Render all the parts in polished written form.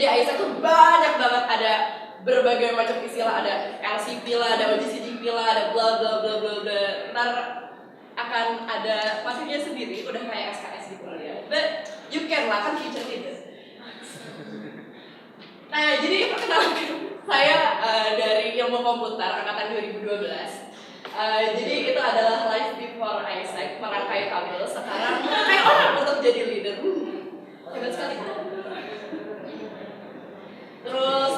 Aisyah tuh banyak banget, ada berbagai macam istilah, ada LCP lah, ada OGCGP lah, ada bla bla bla bla bla. Ntar akan ada materinya sendiri, udah kayak SKS gitu ya. But you can lah, kan future leader. Nah, jadi perkenalkan saya dari Ilmu Komputer angkatan 2012. Jadi itu adalah life before Isaac, merangkai kabel. Sekarang kayak orang untuk jadi leader. Hebat sekali. Terus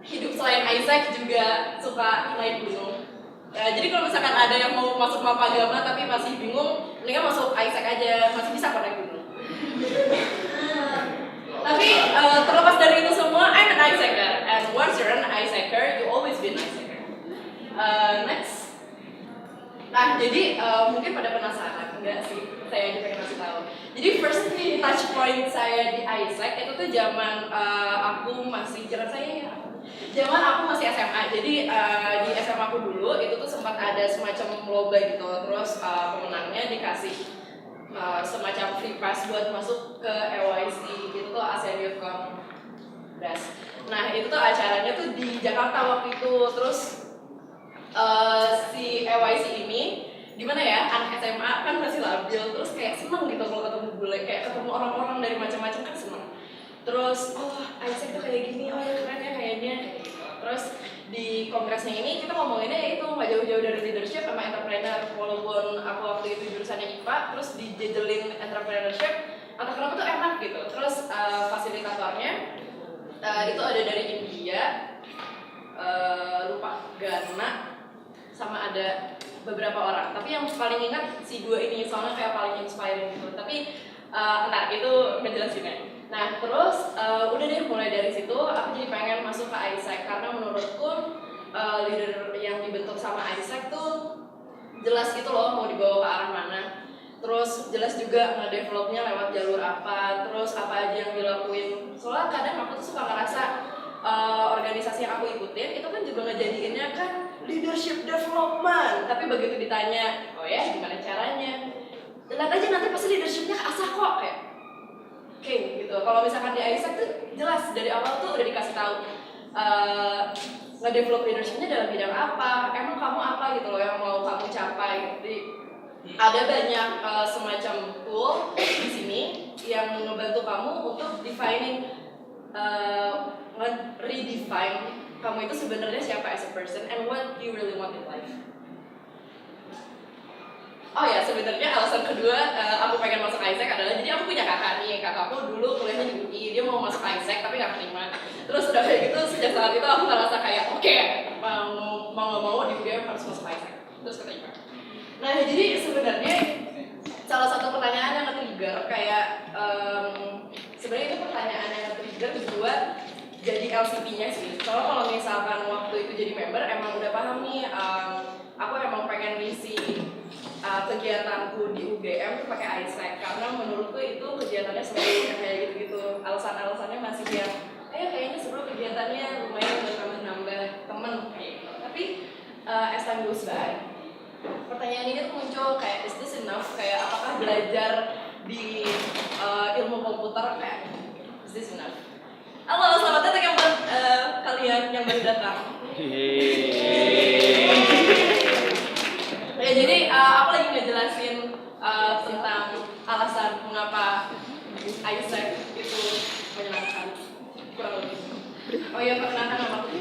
hidup selain Isaac juga suka naik gunung. Jadi kalau misalkan ada yang mau masuk Mapagama tapi masih bingung, mendingan masuk Isaac aja, masih bisa kok naik gunung. Tapi terlepas dari itu semua, I'm an Isaacer, and once you're an Isaacer, you always be an Isaacer. Next. Nah, jadi mungkin pada penasaran, enggak sih? Saya aja pengen kasih tahu. Jadi first touch point saya di Isaac itu tuh zaman aku masih zaman aku masih SMA. Jadi di SMA aku dulu itu tuh sempat ada semacam lomba gitu. Terus pemenangnya dikasih semacam free pass buat masuk ke EYC gitu tuh, ASEAN Youth Congress. Nah, itu tuh acaranya tuh di Jakarta waktu itu. Terus si EYC ini gimana ya, anak SMA kan masih labil, terus kayak seneng gitu kalau ketemu bule, kayak ketemu orang-orang dari macam-macam kan seneng. Terus Isaac tuh kayak gini, oh ya keren ya kayaknya. Terus di kongresnya ini kita ngomonginnya ya itu nggak jauh-jauh dari leadership sama entrepreneur. Walaupun aku waktu itu jurusannya IPA, terus dijejelin entrepreneurship, atau kenapa tuh enak gitu. Terus fasilitatornya itu ada dari India, lupa, Ghana, sama ada beberapa orang, tapi yang paling ingat si dua ini soalnya kayak paling inspiring gitu. Tapi entar itu ngejelasinnya. Nah terus udah deh, mulai dari situ aku jadi pengen masuk ke Isaac karena menurutku leader yang dibentuk sama Isaac tuh jelas gitu loh mau dibawa ke arah mana. Terus jelas juga ngedevelopnya lewat jalur apa, terus apa aja yang dilakuin. Soalnya kadang aku tuh suka ngerasa organisasi yang aku ikutin itu kan juga ngejadiinnya kan leadership development, tapi begitu ditanya, oh ya gimana caranya? Lihat aja nanti pasti leadershipnya asah kok kayak, oke gitu. Kalau misalkan di Isaac tuh jelas dari awal tuh udah dikasih tahu ngedevelop leadershipnya dalam bidang apa, emang kamu apa gitu loh yang mau kamu capai. Jadi ada banyak semacam tool di sini yang ngebantu kamu untuk defining, redefine kamu itu sebenarnya siapa as a person and what you really want in life. Oh ya, sebenarnya alasan kedua aku pengen masuk Isaac adalah jadi aku punya kakak nih. Kakakku dulu kuliahnya di UI, dia mau masuk Isaac tapi nggak terima. Terus udah kayak gitu, sejak saat itu aku ngerasa kayak oke, mau nggak mau di UGM harus masuk Isaac. Terus keterima. Nah jadi sebenarnya salah satu pertanyaan yang nge-trigger kayak sebenarnya itu pertanyaan yang nge-trigger buat jadi LCP-nya sih. Soalnya kalau misalkan waktu itu jadi member emang udah paham nih, aku emang pengen ngisi kegiatanku di UGM tuh pakai Isaac karena menurutku itu kegiatannya seru kayak gitu-gitu. Alasan-alasannya masih yang kayaknya seru kegiatannya, lumayan nambah temen kayak gitu. Tapi as time goes by, pertanyaan ini tuh muncul kayak is this enough? Kayak apakah belajar di ilmu komputer kayak is this enough? Halo, selamat datang yang kalian yang baru datang. Ya, jadi aku lagi ngejelasin tentang alasan mengapa Isaac itu menyenangkan, kurang lebih. Oh iya, perkenalkan nama aku.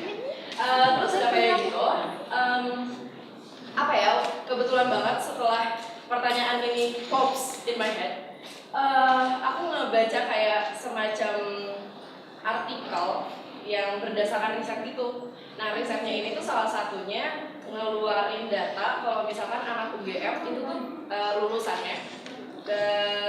Terus udah kayak gitu, apa ya? Kebetulan banget setelah pertanyaan ini pops in my head, aku ngebaca kayak semacam artikel yang berdasarkan riset gitu. Nah risetnya ini tuh salah satunya ngeluarin data kalau misalkan anak UGM itu tuh lulusannya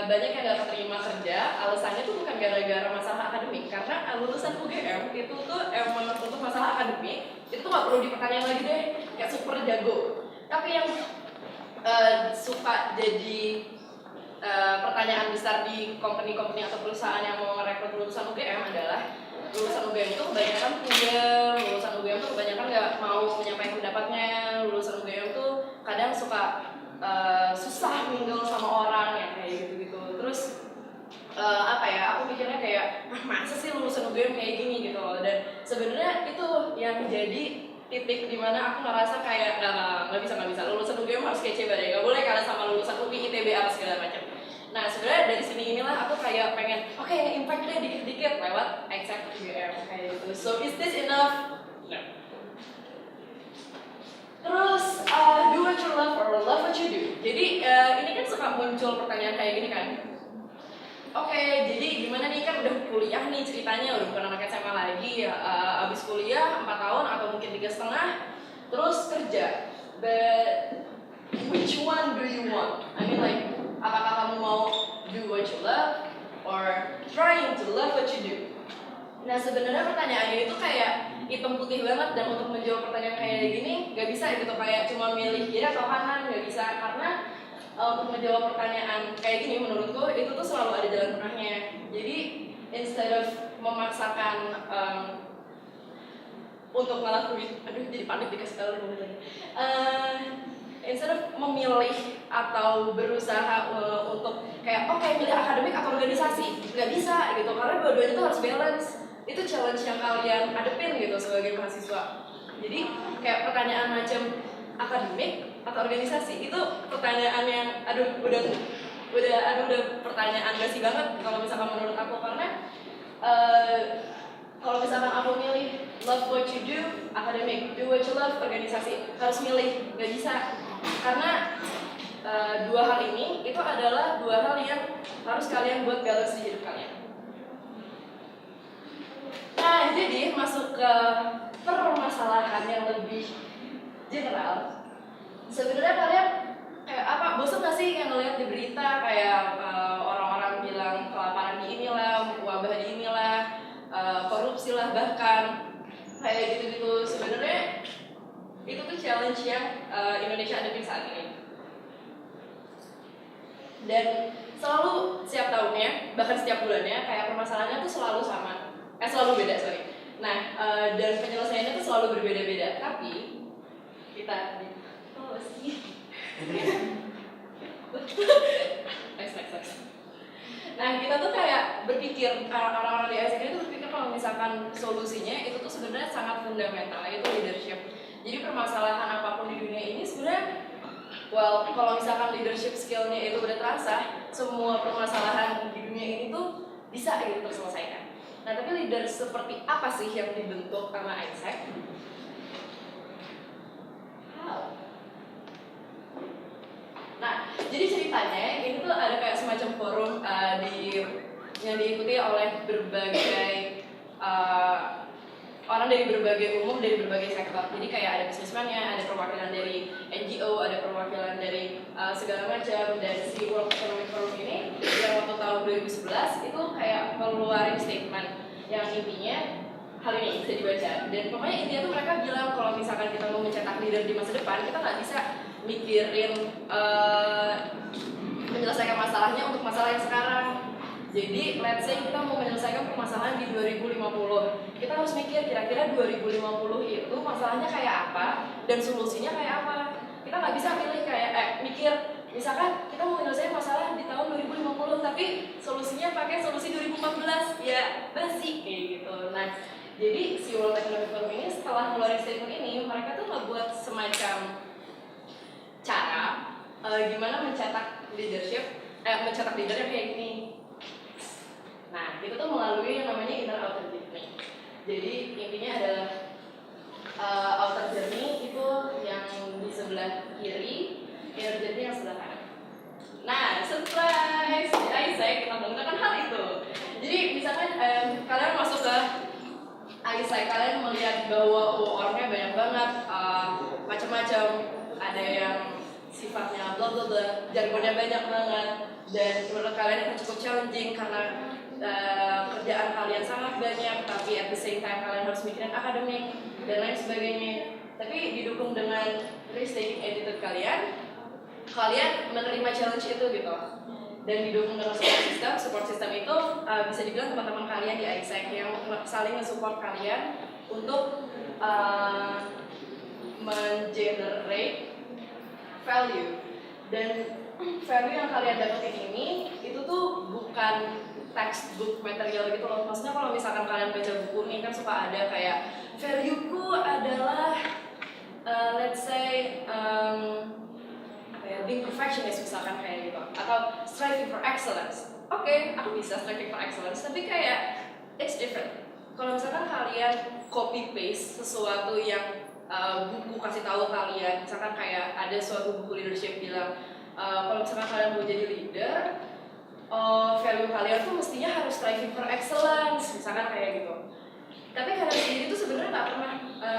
banyak yang gak keterima kerja. Alasannya tuh bukan gara-gara masalah akademik, karena lulusan UGM itu tuh emang untuk masalah akademik itu tuh gak perlu dipertanyakan lagi deh, kayak super jago. Tapi yang suka jadi pertanyaan besar di company-company atau perusahaan yang mau merekrut lulusan UGM adalah lulusan UGM itu kebanyakan puyeng, lulusan UGM itu kebanyakan nggak mau menyampaikan pendapatnya, lulusan UGM tuh kadang suka susah mingle sama orang ya kayak gitu-gitu. Terus apa ya, aku mikirnya kayak masa sih lulusan UGM kayak gini gitu loh. Dan sebenarnya itu yang jadi titik dimana aku ngerasa kayak nggak bisa lulusan UGM harus kece badai, nggak boleh kalah sama lulusan UPI, ITB apa segala macam. Nah sebenarnya dari sini inilah aku kayak pengen impact deh dikit-dikit lewat exact UGM kayak gitu. So is this enough? No. Terus do what you love or love what you do. Jadi ini kan suka muncul pertanyaan kayak gini kan. Jadi gimana nih, kan udah kuliah nih ceritanya, udah bukan anak SMA lagi ya, abis kuliah 4 tahun atau mungkin 3,5, terus kerja. But which one do you want? I mean like, apakah kamu mau do what you love or trying to love what you do? Nah sebenarnya pertanyaannya itu kayak hitam putih banget, dan untuk menjawab pertanyaan kayak gini gak bisa gitu, kayak cuma milih kiri atau kanan, gak bisa. Karena untuk menjawab pertanyaan kayak gini menurutku itu tuh selalu ada jalan tengahnya. Jadi instead of memaksakan untuk ngelakuin, jadi panik dikasih tahu lagi. Instead of memilih atau berusaha untuk kayak milih akademik atau organisasi, nggak bisa gitu, karena dua-duanya itu harus balance. Itu challenge yang kalian hadepin gitu sebagai mahasiswa. Jadi kayak pertanyaan macam akademik atau organisasi itu pertanyaan yang udah pertanyaan basi banget kalau misalkan menurut aku. Karena kalau misalkan aku milih love what you do, akademik, do what you love, organisasi, harus milih, nggak bisa. Karena dua hal ini itu adalah dua hal yang harus kalian buat balance di hidup kalian. Nah, jadi masuk ke permasalahan yang lebih general. Sebenarnya kalian kayak bosan gak sih yang ngeliat di berita kayak orang-orang bilang kelaparan di inilah, wabah di inilah, korupsi lah bahkan kayak gitu-gitu. Sebenarnya itu tuh challenge yang Indonesia hadapin saat ini. Dan selalu setiap tahunnya, bahkan setiap bulannya, kayak permasalahannya tuh selalu sama. Selalu beda, sorry. Nah, dan penyelesaiannya tuh selalu berbeda-beda. Tapi kita next. Nah, kita tuh kayak berpikir, orang-orang di ASEAN itu berpikir kalau misalkan solusinya itu tuh sebenarnya sangat fundamental, yaitu leadership. Jadi permasalahan apapun di dunia ini sebenarnya, kalau misalkan leadership skillnya itu udah terasa, semua permasalahan di dunia ini tuh bisa gitu terselesaikan. Nah, tapi leader seperti apa sih yang dibentuk sama Isaac? Nah, jadi ceritanya ini tuh ada kayak semacam forum yang diikuti oleh berbagai orang dari berbagai umum, dari berbagai sektor. Jadi kayak ada bisnismannya, ada perwakilan dari NGO, ada perwakilan dari segala macam. Dan si World Economic Forum ini yang waktu tahun 2011 itu kayak ngeluarin statement yang intinya hal ini bisa dibaca. Dan pokoknya intinya tuh mereka bilang kalau misalkan kita mau mencetak leader di masa depan, kita nggak bisa mikirin menyelesaikan masalahnya untuk masalah yang sekarang. Jadi let's say kita mau menyelesaikan permasalahan di 2050, kita harus mikir kira-kira 2050 itu masalahnya kayak apa dan solusinya kayak apa. Kita nggak bisa pilih kayak mikir misalkan kita mau menyelesaikan masalah di tahun 2050 tapi solusinya pakai solusi 2014, ya basi kayak gitu. Nah, jadi si World Economic Forum ini setelah ngeluarin statement ini, mereka tuh ngebuat semacam cara gimana mencetak leadership, mencetak leader yang kayak gini. Nah, itu tuh melalui yang namanya inner outer journey. Jadi intinya adalah outer journey itu yang di sebelah kiri, inner journey yang sebelah kanan. Nah, surprise! Saya kita menggunakan hal itu. Jadi misalkan kalian masuk ke Isaac, kalian melihat bahwa orangnya banyak banget, macam-macam. Ada yang sifatnya bla bla bla, jargonnya banyak banget, dan menurut kalian itu cukup challenging karena kerjaan kalian sangat banyak, tapi at the same time kalian harus mikirin akademik dan lain sebagainya. Tapi didukung dengan risk-taking attitude kalian menerima challenge itu gitu. Dan didukung dengan support system itu bisa dibilang teman-teman kalian di Isaac yang saling nge-support kalian untuk men-generate value. Dan value yang kalian dapetin ini itu tuh bukan textbook material gitu loh. Maksudnya kalau misalkan kalian baca buku nih kan suka ada kayak value-ku adalah let's say apa ya, being perfectionist misalkan kayak gitu, atau striving for excellence. Oke, aku bisa striving for excellence, tapi kayak it's different. Kalau misalkan kalian copy paste sesuatu yang buku kasih tahu kalian, misalkan kayak ada suatu buku leadership bilang kalau misalkan kalian mau jadi leader, value kalian tuh mestinya harus striving for excellence, misalkan kayak gitu. Tapi kalian sendiri tuh sebenarnya nggak pernah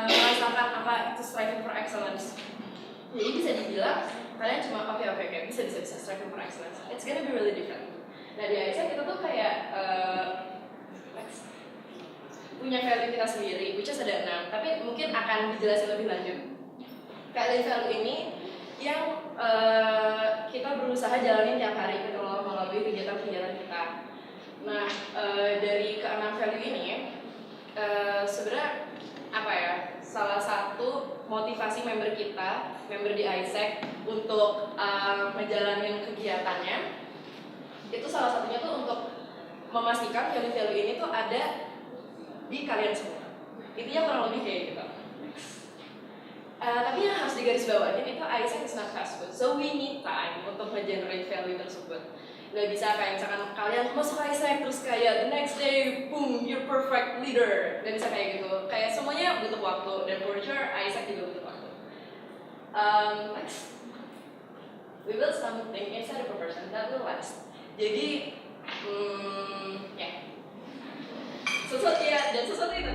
merasakan apa itu striving for excellence. Jadi bisa dibilang kalian cuma oke bisa striving for excellence. It's gonna be really different. Nah di Isaac kita tuh kayak punya value kita sendiri, which is ada 6, tapi mungkin akan dijelasin lebih lanjut. Value ini yang kita berusaha jalanin tiap hari gitu loh melalui kegiatan-kegiatan kita. Nah dari ke-6 value ini sebenarnya apa ya, salah satu motivasi member kita, member di Isaac untuk menjalani kegiatannya itu salah satunya tuh untuk memastikan value-value ini tuh ada di kalian semua. Intinya kurang lebih kayak gitu. Tapi yang harus digarisbawahi itu Isaac is not fast food, so we need time untuk nge-generate value tersebut. Gak bisa kayak misalkan kalian masuk Isaac terus kayak the next day, boom, you're perfect leader. Gak bisa kayak gitu. Kayak semuanya butuh waktu, dan for sure Isaac juga butuh waktu. Next, we build something inside of a person that will last. Jadi, sesuatu ya, dan sesuatu itu